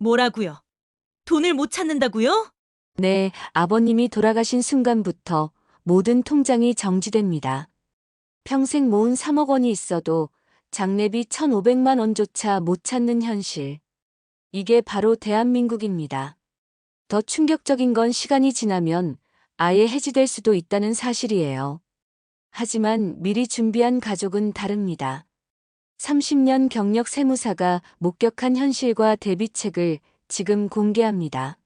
뭐라고요? 돈을 못 찾는다고요? 네, 아버님이 돌아가신 순간부터 모든 통장이 정지됩니다. 평생 모은 3억 원이 있어도 장례비 1,500만 원조차 못 찾는 현실. 이게 바로 대한민국입니다. 더 충격적인 건 시간이 지나면 아예 해지될 수도 있다는 사실이에요. 하지만 미리 준비한 가족은 다릅니다. 30년 경력 세무사가 목격한 현실과 대비책을 지금 공개합니다.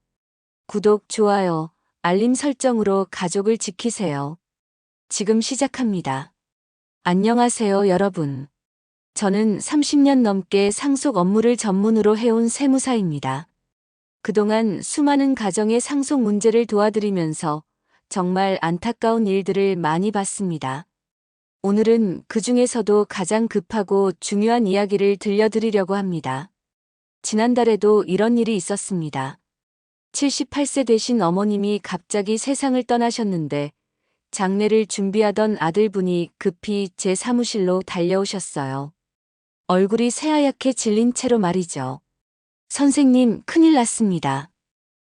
구독, 좋아요, 알림 설정으로 가족을 지키세요. 지금 시작합니다. 안녕하세요, 여러분. 저는 30년 넘게 상속 업무를 전문으로 해온 세무사입니다. 그동안 수많은 가정의 상속 문제를 도와드리면서 정말 안타까운 일들을 많이 봤습니다. 오늘은 그 중에서도 가장 급하고 중요한 이야기를 들려드리려고 합니다. 지난달에도 이런 일이 있었습니다. 78세 되신 어머님이 갑자기 세상을 떠나셨는데 장례를 준비하던 아들분이 급히 제 사무실로 달려오셨어요. 얼굴이 새하얗게 질린 채로 말이죠. 선생님, 큰일 났습니다.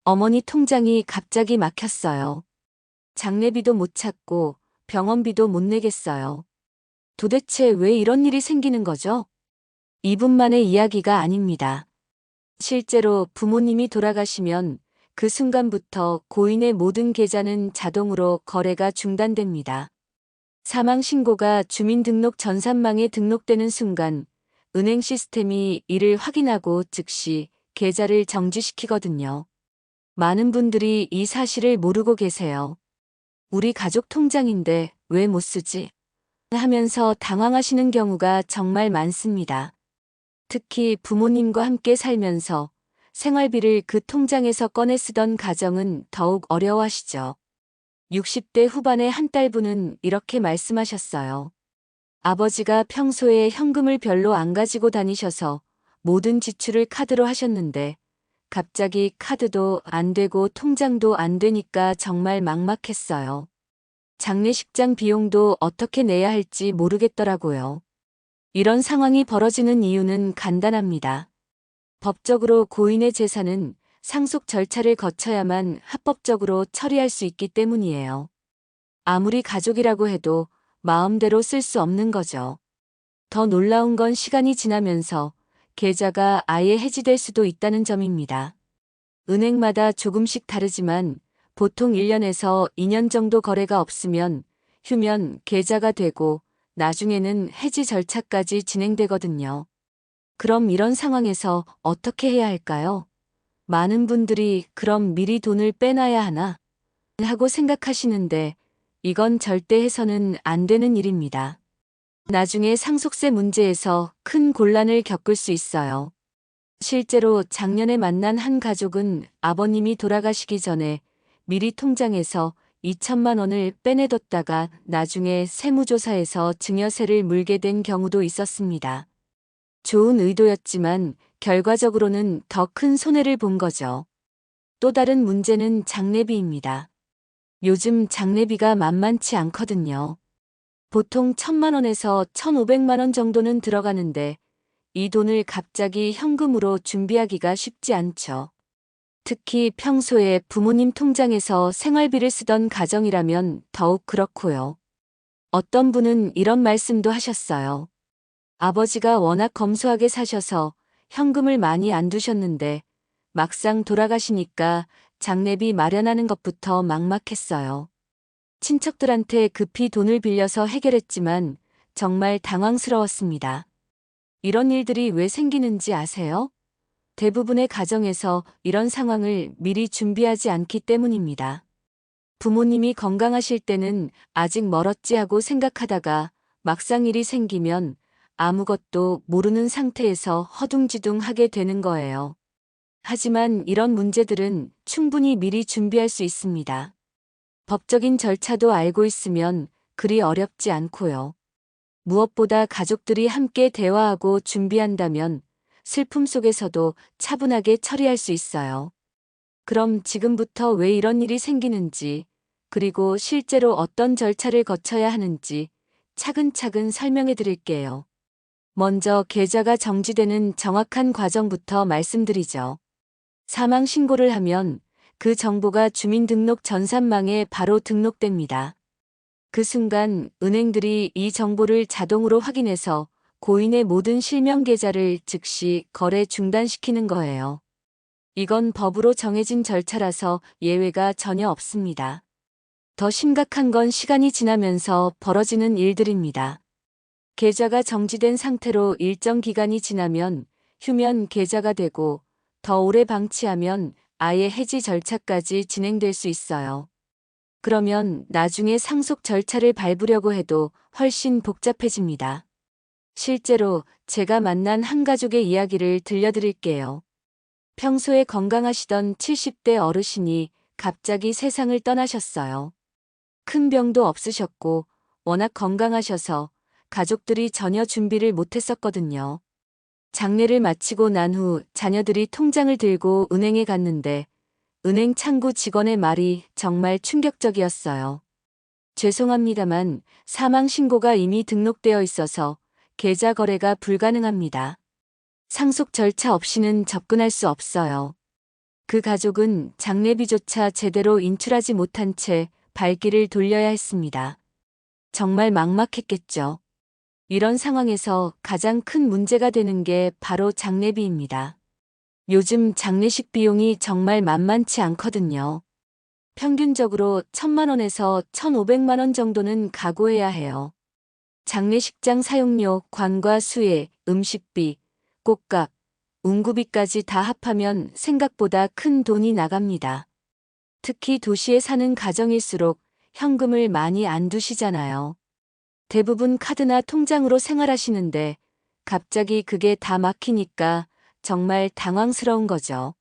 어머니 통장이 갑자기 막혔어요. 장례비도 못 찾고 병원비도 못 내겠어요. 도대체 왜 이런 일이 생기는 거죠? 이분만의 이야기가 아닙니다. 실제로 부모님이 돌아가시면 그 순간부터 고인의 모든 계좌는 자동으로 거래가 중단됩니다. 사망 신고가 주민등록 전산망에 등록되는 순간 은행 시스템이 이를 확인하고 즉시 계좌를 정지시키거든요. 많은 분들이 이 사실을 모르고 계세요. 우리 가족 통장인데 왜 못 쓰지? 하면서 당황하시는 경우가 정말 많습니다. 특히 부모님과 함께 살면서 생활비를 그 통장에서 꺼내 쓰던 가정은 더욱 어려워하시죠. 60대 후반의 한 딸분은 이렇게 말씀하셨어요. 아버지가 평소에 현금을 별로 안 가지고 다니셔서 모든 지출을 카드로 하셨는데 갑자기 카드도 안 되고 통장도 안 되니까 정말 막막했어요. 장례식장 비용도 어떻게 내야 할지 모르겠더라고요. 이런 상황이 벌어지는 이유는 간단합니다. 법적으로 고인의 재산은 상속 절차를 거쳐야만 합법적으로 처리할 수 있기 때문이에요. 아무리 가족이라고 해도 마음대로 쓸 수 없는 거죠. 더 놀라운 건 시간이 지나면서 계좌가 아예 해지될 수도 있다는 점입니다. 은행마다 조금씩 다르지만 보통 1년에서 2년 정도 거래가 없으면 휴면 계좌가 되고 나중에는 해지 절차까지 진행되거든요. 그럼 이런 상황에서 어떻게 해야 할까요? 많은 분들이 그럼 미리 돈을 빼놔야 하나? 하고 생각하시는데 이건 절대 해서는 안 되는 일입니다. 나중에 상속세 문제에서 큰 곤란을 겪을 수 있어요. 실제로 작년에 만난 한 가족은 아버님이 돌아가시기 전에 미리 통장에서 2천만 원을 빼내뒀다가 나중에 세무조사에서 증여세를 물게 된 경우도 있었습니다. 좋은 의도였지만 결과적으로는 더 큰 손해를 본 거죠. 또 다른 문제는 장례비입니다. 요즘 장례비가 만만치 않거든요. 보통 1,000만 원에서 1,500만 원 정도는 들어가는데 이 돈을 갑자기 현금으로 준비하기가 쉽지 않죠. 특히 평소에 부모님 통장에서 생활비를 쓰던 가정이라면 더욱 그렇고요. 어떤 분은 이런 말씀도 하셨어요. 아버지가 워낙 검소하게 사셔서 현금을 많이 안 두셨는데 막상 돌아가시니까 장례비 마련하는 것부터 막막했어요. 친척들한테 급히 돈을 빌려서 해결했지만 정말 당황스러웠습니다. 이런 일들이 왜 생기는지 아세요? 대부분의 가정에서 이런 상황을 미리 준비하지 않기 때문입니다. 부모님이 건강하실 때는 아직 멀었지 하고 생각하다가 막상 일이 생기면 아무것도 모르는 상태에서 허둥지둥하게 되는 거예요. 하지만 이런 문제들은 충분히 미리 준비할 수 있습니다. 법적인 절차도 알고 있으면 그리 어렵지 않고요. 무엇보다 가족들이 함께 대화하고 준비한다면 슬픔 속에서도 차분하게 처리할 수 있어요. 그럼 지금부터 왜 이런 일이 생기는지, 그리고 실제로 어떤 절차를 거쳐야 하는지 차근차근 설명해 드릴게요. 먼저 계좌가 정지되는 정확한 과정부터 말씀드리죠. 사망 신고를 하면 그 정보가 주민등록 전산망에 바로 등록됩니다. 그 순간 은행들이 이 정보를 자동으로 확인해서 고인의 모든 실명 계좌를 즉시 거래 중단시키는 거예요. 이건 법으로 정해진 절차라서 예외가 전혀 없습니다. 더 심각한 건 시간이 지나면서 벌어지는 일들입니다. 계좌가 정지된 상태로 일정 기간이 지나면 휴면 계좌가 되고 더 오래 방치하면 아예 해지 절차까지 진행될 수 있어요. 그러면 나중에 상속 절차를 밟으려고 해도 훨씬 복잡해집니다. 실제로 제가 만난 한 가족의 이야기를 들려드릴게요. 평소에 건강하시던 70대 어르신이 갑자기 세상을 떠나셨어요. 큰 병도 없으셨고 워낙 건강하셔서 가족들이 전혀 준비를 못했었거든요. 장례를 마치고 난 후 자녀들이 통장을 들고 은행에 갔는데 은행 창구 직원의 말이 정말 충격적이었어요. 죄송합니다만 사망 신고가 이미 등록되어 있어서 계좌 거래가 불가능합니다. 상속 절차 없이는 접근할 수 없어요. 그 가족은 장례비조차 제대로 인출하지 못한 채 발길을 돌려야 했습니다. 정말 막막했겠죠. 이런 상황에서 가장 큰 문제가 되는 게 바로 장례비입니다. 요즘 장례식 비용이 정말 만만치 않거든요. 평균적으로 1,000만 원에서 1,500만 원 정도는 각오해야 해요. 장례식장 사용료, 관과 수혜, 음식비, 꽃값, 운구비까지 다 합하면 생각보다 큰 돈이 나갑니다. 특히 도시에 사는 가정일수록 현금을 많이 안 두시잖아요. 대부분 카드나 통장으로 생활하시는데 갑자기 그게 다 막히니까 정말 당황스러운 거죠.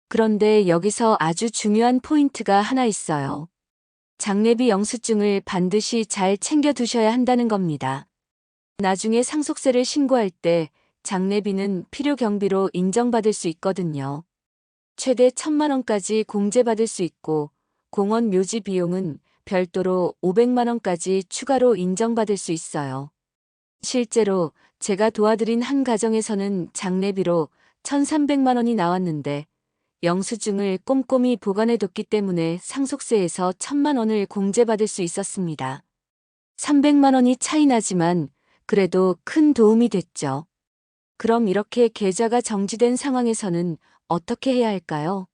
그런데 여기서 아주 중요한 포인트가 하나 있어요. 장례비 영수증을 반드시 잘 챙겨 두셔야 한다는 겁니다. 나중에 상속세를 신고할 때 장례비는 필요 경비로 인정받을 수 있거든요. 최대 1,000만 원까지 공제받을 수 있고 공원 묘지 비용은 별도로 500만 원까지 추가로 인정받을 수 있어요. 실제로 제가 도와드린 한 가정에서는 장례비로 1,300만 원이 나왔는데 영수증을 꼼꼼히 보관해뒀기 때문에 상속세에서 1,000만 원을 공제받을 수 있었습니다. 300만 원이 차이 나지만 그래도 큰 도움이 됐죠. 그럼 이렇게 계좌가 정지된 상황에서는 어떻게 해야 할까요?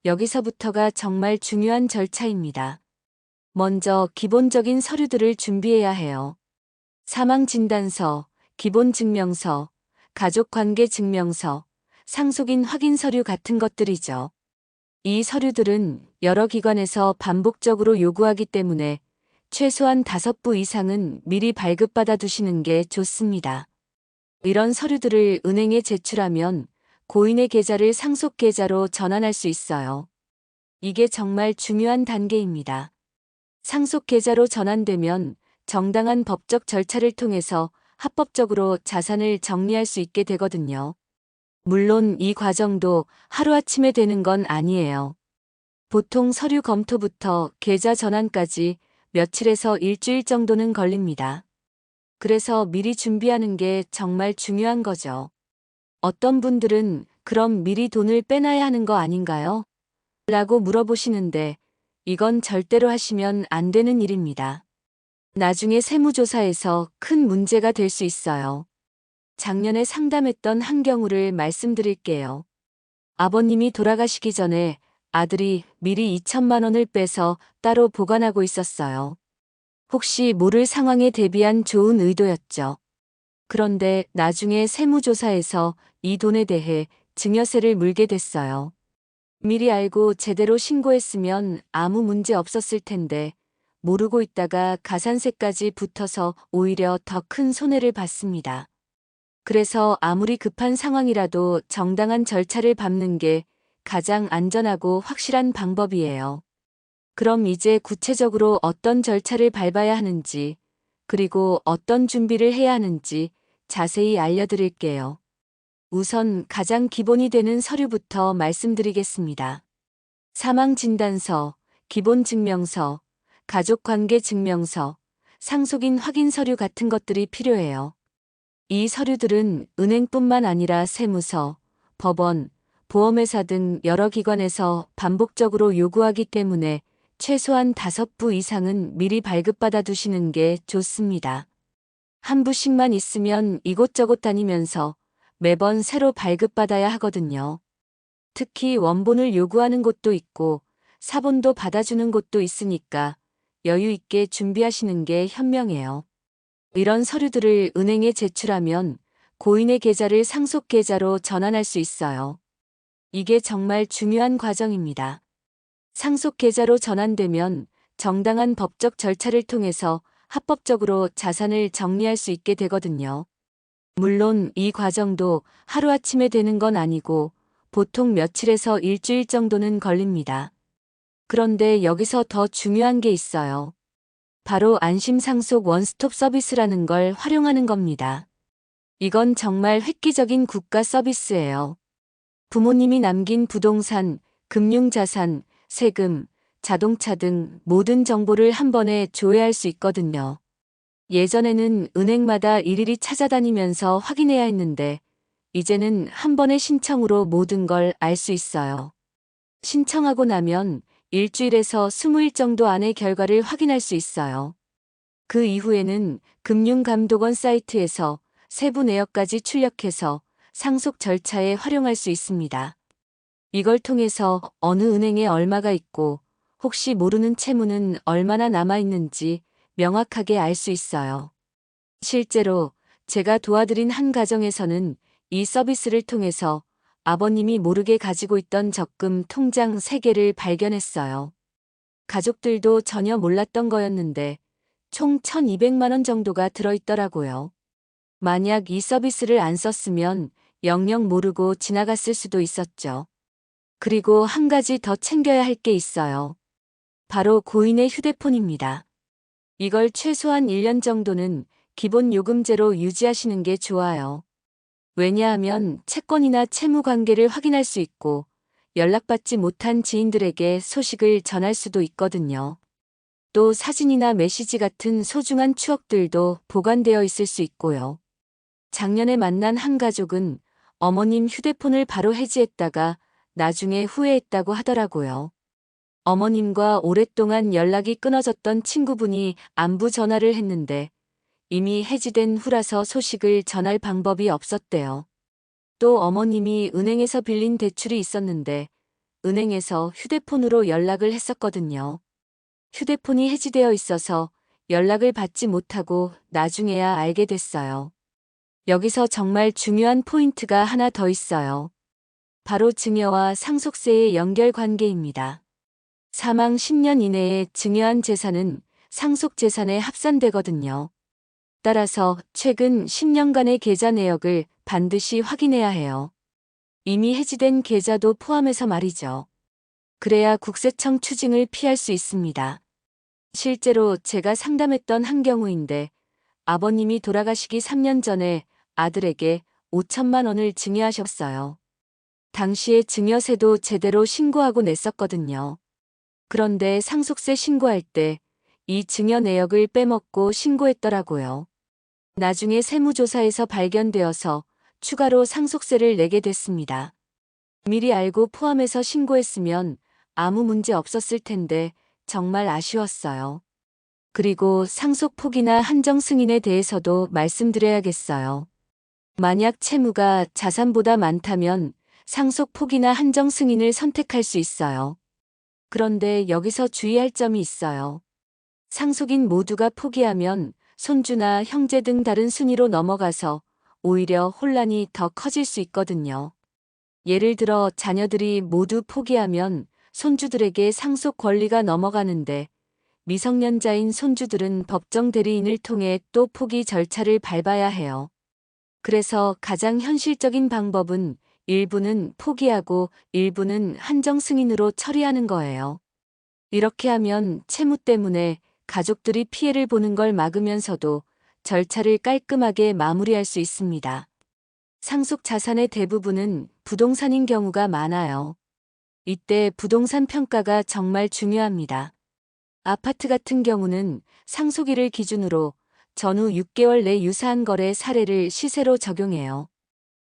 여기서부터가 정말 중요한 절차입니다. 먼저 기본적인 서류들을 준비해야 해요. 사망진단서, 기본증명서, 가족관계증명서, 상속인 확인 서류 같은 것들이죠. 이 서류들은 여러 기관에서 반복적으로 요구하기 때문에 최소한 5부 이상은 미리 발급받아 두시는 게 좋습니다. 이런 서류들을 은행에 제출하면 고인의 계좌를 상속 계좌로 전환할 수 있어요. 이게 정말 중요한 단계입니다. 상속 계좌로 전환되면 정당한 법적 절차를 통해서 합법적으로 자산을 정리할 수 있게 되거든요. 물론 이 과정도 하루아침에 되는 건 아니에요. 보통 서류 검토부터 계좌 전환까지 며칠에서 일주일 정도는 걸립니다. 그래서 미리 준비하는 게 정말 중요한 거죠. 어떤 분들은 그럼 미리 돈을 빼놔야 하는 거 아닌가요? 라고 물어보시는데 이건 절대로 하시면 안 되는 일입니다. 나중에 세무조사에서 큰 문제가 될 수 있어요. 작년에 상담했던 한 경우를 말씀드릴게요. 아버님이 돌아가시기 전에 아들이 미리 2천만 원을 빼서 따로 보관하고 있었어요. 혹시 모를 상황에 대비한 좋은 의도였죠. 그런데 나중에 세무조사에서 이 돈에 대해 증여세를 물게 됐어요. 미리 알고 제대로 신고했으면 아무 문제 없었을 텐데 모르고 있다가 가산세까지 붙어서 오히려 더 큰 손해를 봤습니다. 그래서 아무리 급한 상황이라도 정당한 절차를 밟는 게 가장 안전하고 확실한 방법이에요. 그럼 이제 구체적으로 어떤 절차를 밟아야 하는지, 그리고 어떤 준비를 해야 하는지 자세히 알려드릴게요. 우선 가장 기본이 되는 서류부터 말씀드리겠습니다. 사망진단서, 기본증명서, 가족관계증명서, 상속인 확인 서류 같은 것들이 필요해요. 이 서류들은 은행뿐만 아니라 세무서, 법원, 보험회사 등 여러 기관에서 반복적으로 요구하기 때문에 최소한 5부 이상은 미리 발급받아 두시는 게 좋습니다. 한 부씩만 있으면 이곳저곳 다니면서 매번 새로 발급받아야 하거든요. 특히 원본을 요구하는 곳도 있고 사본도 받아주는 곳도 있으니까 여유 있게 준비하시는 게 현명해요. 이런 서류들을 은행에 제출하면 고인의 계좌를 상속 계좌로 전환할 수 있어요. 이게 정말 중요한 과정입니다. 상속 계좌로 전환되면 정당한 법적 절차를 통해서 합법적으로 자산을 정리할 수 있게 되거든요. 물론 이 과정도 하루아침에 되는 건 아니고 보통 며칠에서 일주일 정도는 걸립니다. 그런데 여기서 더 중요한 게 있어요. 바로 안심상속 원스톱 서비스라는 걸 활용하는 겁니다. 이건 정말 획기적인 국가 서비스예요. 부모님이 남긴 부동산, 금융자산, 세금, 자동차 등 모든 정보를 한 번에 조회할 수 있거든요. 예전에는 은행마다 일일이 찾아다니면서 확인해야 했는데 이제는 한 번의 신청으로 모든 걸 알 수 있어요. 신청하고 나면 일주일에서 20일 정도 안에 결과를 확인할 수 있어요. 그 이후에는 금융감독원 사이트에서 세부 내역까지 출력해서 상속 절차에 활용할 수 있습니다. 이걸 통해서 어느 은행에 얼마가 있고 혹시 모르는 채무는 얼마나 남아있는지 명확하게 알 수 있어요. 실제로 제가 도와드린 한 가정에서는 이 서비스를 통해서 아버님이 모르게 가지고 있던 적금 통장 3개를 발견했어요. 가족들도 전혀 몰랐던 거였는데 총 1,200만 원 정도가 들어있더라고요. 만약 이 서비스를 안 썼으면 영영 모르고 지나갔을 수도 있었죠. 그리고 한 가지 더 챙겨야 할 게 있어요. 바로 고인의 휴대폰입니다. 이걸 최소한 1년 정도는 기본 요금제로 유지하시는 게 좋아요. 왜냐하면 채권이나 채무 관계를 확인할 수 있고 연락받지 못한 지인들에게 소식을 전할 수도 있거든요. 또 사진이나 메시지 같은 소중한 추억들도 보관되어 있을 수 있고요. 작년에 만난 한 가족은 어머님 휴대폰을 바로 해지했다가 나중에 후회했다고 하더라고요. 어머님과 오랫동안 연락이 끊어졌던 친구분이 안부 전화를 했는데 이미 해지된 후라서 소식을 전할 방법이 없었대요. 또 어머님이 은행에서 빌린 대출이 있었는데 은행에서 휴대폰으로 연락을 했었거든요. 휴대폰이 해지되어 있어서 연락을 받지 못하고 나중에야 알게 됐어요. 여기서 정말 중요한 포인트가 하나 더 있어요. 바로 증여와 상속세의 연결 관계입니다. 사망 10년 이내에 증여한 재산은 상속 재산에 합산되거든요. 따라서 최근 10년간의 계좌 내역을 반드시 확인해야 해요. 이미 해지된 계좌도 포함해서 말이죠. 그래야 국세청 추징을 피할 수 있습니다. 실제로 제가 상담했던 한 경우인데 아버님이 돌아가시기 3년 전에 아들에게 5천만 원을 증여하셨어요. 당시에 증여세도 제대로 신고하고 냈었거든요. 그런데 상속세 신고할 때 이 증여 내역을 빼먹고 신고했더라고요. 나중에 세무조사에서 발견되어서 추가로 상속세를 내게 됐습니다. 미리 알고 포함해서 신고했으면 아무 문제 없었을 텐데 정말 아쉬웠어요. 그리고 상속 포기나 한정 승인에 대해서도 말씀드려야겠어요. 만약 채무가 자산보다 많다면 상속 포기나 한정 승인을 선택할 수 있어요. 그런데 여기서 주의할 점이 있어요. 상속인 모두가 포기하면 손주나 형제 등 다른 순위로 넘어가서 오히려 혼란이 더 커질 수 있거든요. 예를 들어 자녀들이 모두 포기하면 손주들에게 상속 권리가 넘어가는데 미성년자인 손주들은 법정 대리인을 통해 또 포기 절차를 밟아야 해요. 그래서 가장 현실적인 방법은 일부는 포기하고 일부는 한정 승인으로 처리하는 거예요. 이렇게 하면 채무 때문에 가족들이 피해를 보는 걸 막으면서도 절차를 깔끔하게 마무리할 수 있습니다. 상속 자산의 대부분은 부동산인 경우가 많아요. 이때 부동산 평가가 정말 중요합니다. 아파트 같은 경우는 상속일을 기준으로 전후 6개월 내 유사한 거래 사례를 시세로 적용해요.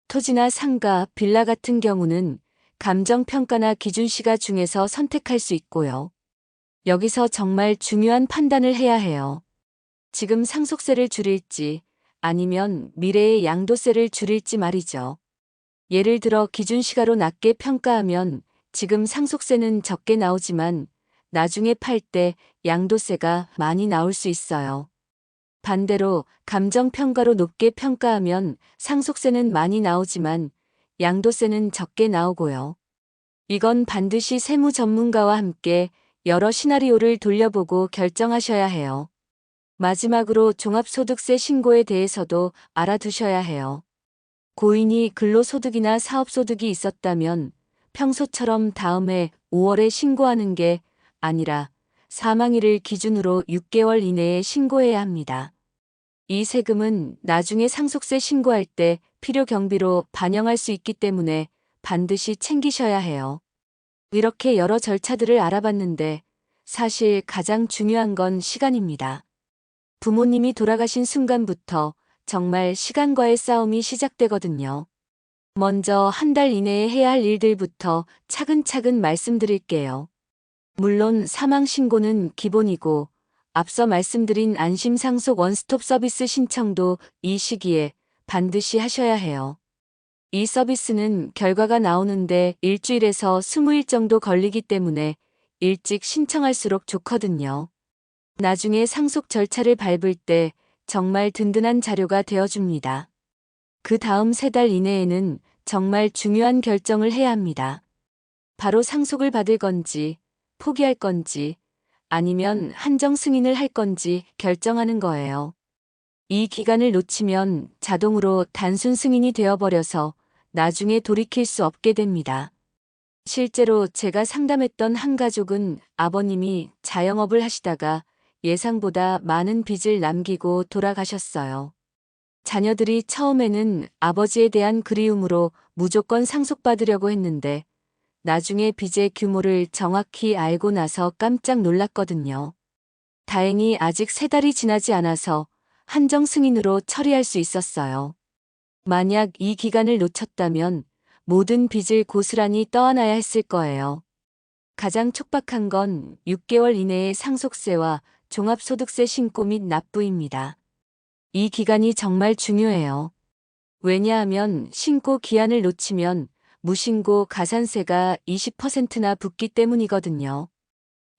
토지나 상가, 빌라 같은 경우는 감정평가나 기준시가 중에서 선택할 수 있고요. 여기서 정말 중요한 판단을 해야 해요. 지금 상속세를 줄일지 아니면 미래의 양도세를 줄일지 말이죠. 예를 들어 기준시가로 낮게 평가하면 지금 상속세는 적게 나오지만 나중에 팔 때 양도세가 많이 나올 수 있어요. 반대로 감정평가로 높게 평가하면 상속세는 많이 나오지만 양도세는 적게 나오고요. 이건 반드시 세무 전문가와 함께 여러 시나리오를 돌려보고 결정하셔야 해요. 마지막으로 종합소득세 신고에 대해서도 알아두셔야 해요. 고인이 근로소득이나 사업소득이 있었다면 평소처럼 다음 해 5월에 신고하는 게 아니라 사망일을 기준으로 6개월 이내에 신고해야 합니다. 이 세금은 나중에 상속세 신고할 때 필요 경비로 반영할 수 있기 때문에 반드시 챙기셔야 해요. 이렇게 여러 절차들을 알아봤는데 사실 가장 중요한 건 시간입니다. 부모님이 돌아가신 순간부터 정말 시간과의 싸움이 시작되거든요. 먼저 한 달 이내에 해야 할 일들부터 차근차근 말씀드릴게요. 물론 사망 신고는 기본이고 앞서 말씀드린 안심상속 원스톱 서비스 신청도 이 시기에 반드시 하셔야 해요. 이 서비스는 결과가 나오는데 일주일에서 20일 정도 걸리기 때문에 일찍 신청할수록 좋거든요. 나중에 상속 절차를 밟을 때 정말 든든한 자료가 되어줍니다. 그 다음 3달 이내에는 정말 중요한 결정을 해야 합니다. 바로 상속을 받을 건지, 포기할 건지, 아니면 한정 승인을 할 건지 결정하는 거예요. 이 기간을 놓치면 자동으로 단순 승인이 되어버려서 나중에 돌이킬 수 없게 됩니다. 실제로 제가 상담했던 한 가족은 아버님이 자영업을 하시다가 예상보다 많은 빚을 남기고 돌아가셨어요. 자녀들이 처음에는 아버지에 대한 그리움으로 무조건 상속받으려고 했는데 나중에 빚의 규모를 정확히 알고 나서 깜짝 놀랐거든요. 다행히 아직 3달이 지나지 않아서 한정 승인으로 처리할 수 있었어요. 만약 이 기간을 놓쳤다면 모든 빚을 고스란히 떠안아야 했을 거예요. 가장 촉박한 건 6개월 이내의 상속세와 종합소득세 신고 및 납부입니다. 이 기간이 정말 중요해요. 왜냐하면 신고 기한을 놓치면 무신고 가산세가 20%나 붙기 때문이거든요.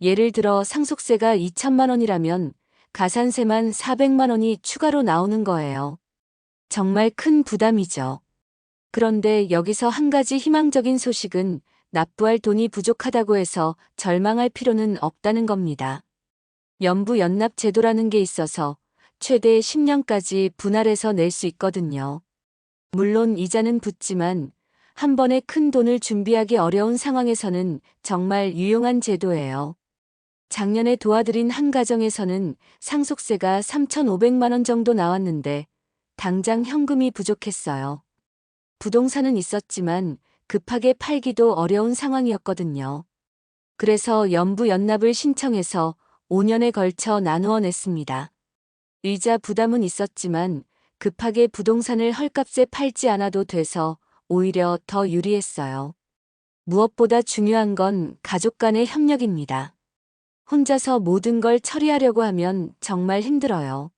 예를 들어 상속세가 2천만 원이라면 가산세만 400만 원이 추가로 나오는 거예요. 정말 큰 부담이죠. 그런데 여기서 한 가지 희망적인 소식은 납부할 돈이 부족하다고 해서 절망할 필요는 없다는 겁니다. 연부연납 제도라는 게 있어서 최대 10년까지 분할해서 낼 수 있거든요. 물론 이자는 붙지만 한 번에 큰 돈을 준비하기 어려운 상황에서는 정말 유용한 제도예요. 작년에 도와드린 한 가정에서는 상속세가 3,500만 원 정도 나왔는데 당장 현금이 부족했어요. 부동산은 있었지만 급하게 팔기도 어려운 상황이었거든요. 그래서 연부연납을 신청해서 5년에 걸쳐 나누어 냈습니다. 이자 부담은 있었지만 급하게 부동산을 헐값에 팔지 않아도 돼서 오히려 더 유리했어요. 무엇보다 중요한 건 가족 간의 협력입니다. 혼자서 모든 걸 처리하려고 하면 정말 힘들어요.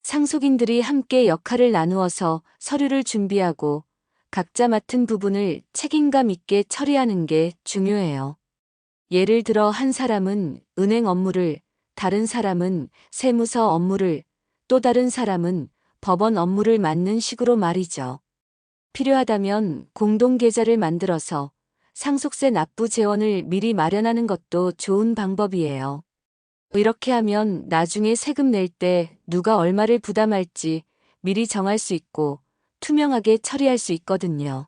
상속인들이 함께 역할을 나누어서 서류를 준비하고 각자 맡은 부분을 책임감 있게 처리하는 게 중요해요. 예를 들어 한 사람은 은행 업무를, 다른 사람은 세무서 업무를, 또 다른 사람은 법원 업무를 맡는 식으로 말이죠. 필요하다면 공동계좌를 만들어서 상속세 납부 재원을 미리 마련하는 것도 좋은 방법이에요. 이렇게 하면 나중에 세금 낼 때 누가 얼마를 부담할지 미리 정할 수 있고 투명하게 처리할 수 있거든요.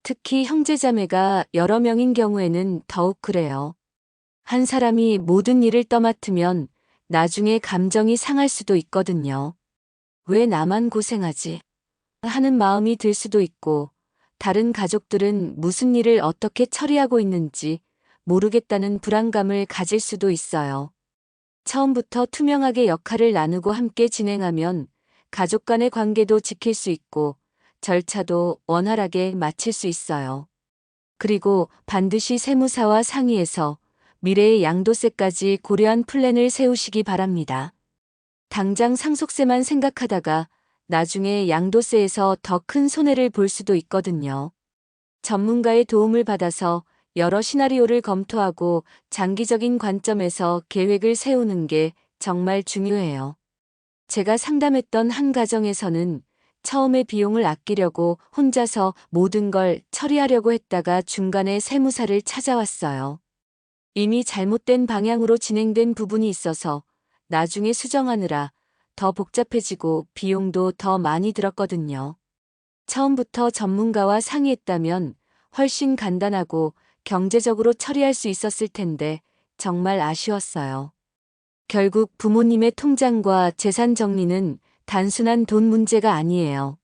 특히 형제자매가 여러 명인 경우에는 더욱 그래요. 한 사람이 모든 일을 떠맡으면 나중에 감정이 상할 수도 있거든요. 왜 나만 고생하지? 하는 마음이 들 수도 있고 다른 가족들은 무슨 일을 어떻게 처리하고 있는지 모르겠다는 불안감을 가질 수도 있어요. 처음부터 투명하게 역할을 나누고 함께 진행하면 가족 간의 관계도 지킬 수 있고 절차도 원활하게 마칠 수 있어요. 그리고 반드시 세무사와 상의해서 미래의 양도세까지 고려한 플랜을 세우시기 바랍니다. 당장 상속세만 생각하다가 나중에 양도세에서 더 큰 손해를 볼 수도 있거든요. 전문가의 도움을 받아서 여러 시나리오를 검토하고 장기적인 관점에서 계획을 세우는 게 정말 중요해요. 제가 상담했던 한 가정에서는 처음에 비용을 아끼려고 혼자서 모든 걸 처리하려고 했다가 중간에 세무사를 찾아왔어요. 이미 잘못된 방향으로 진행된 부분이 있어서 나중에 수정하느라 더 복잡해지고 비용도 더 많이 들었거든요. 처음부터 전문가와 상의했다면 훨씬 간단하고 경제적으로 처리할 수 있었을 텐데 정말 아쉬웠어요. 결국 부모님의 통장과 재산 정리는 단순한 돈 문제가 아니에요.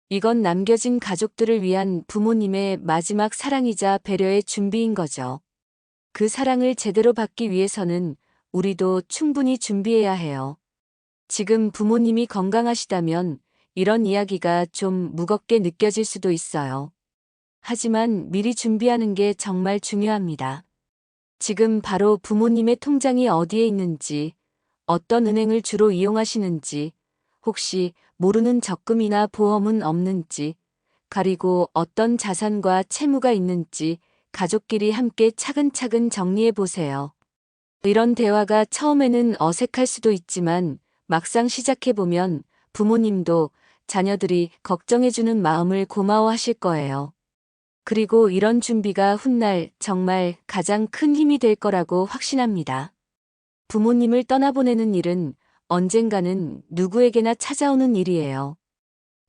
이건 남겨진 가족들을 위한 부모님의 마지막 사랑이자 배려의 준비인 거죠. 그 사랑을 제대로 받기 위해서는 우리도 충분히 준비해야 해요. 지금 부모님이 건강하시다면 이런 이야기가 좀 무겁게 느껴질 수도 있어요. 하지만 미리 준비하는 게 정말 중요합니다. 지금 바로 부모님의 통장이 어디에 있는지, 어떤 은행을 주로 이용하시는지, 혹시 모르는 적금이나 보험은 없는지, 그리고 어떤 자산과 채무가 있는지 가족끼리 함께 차근차근 정리해 보세요. 이런 대화가 처음에는 어색할 수도 있지만 막상 시작해보면 부모님도 자녀들이 걱정해주는 마음을 고마워하실 거예요. 그리고 이런 준비가 훗날 정말 가장 큰 힘이 될 거라고 확신합니다. 부모님을 떠나보내는 일은 언젠가는 누구에게나 찾아오는 일이에요.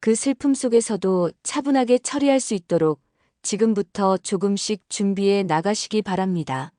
그 슬픔 속에서도 차분하게 처리할 수 있도록 지금부터 조금씩 준비해 나가시기 바랍니다.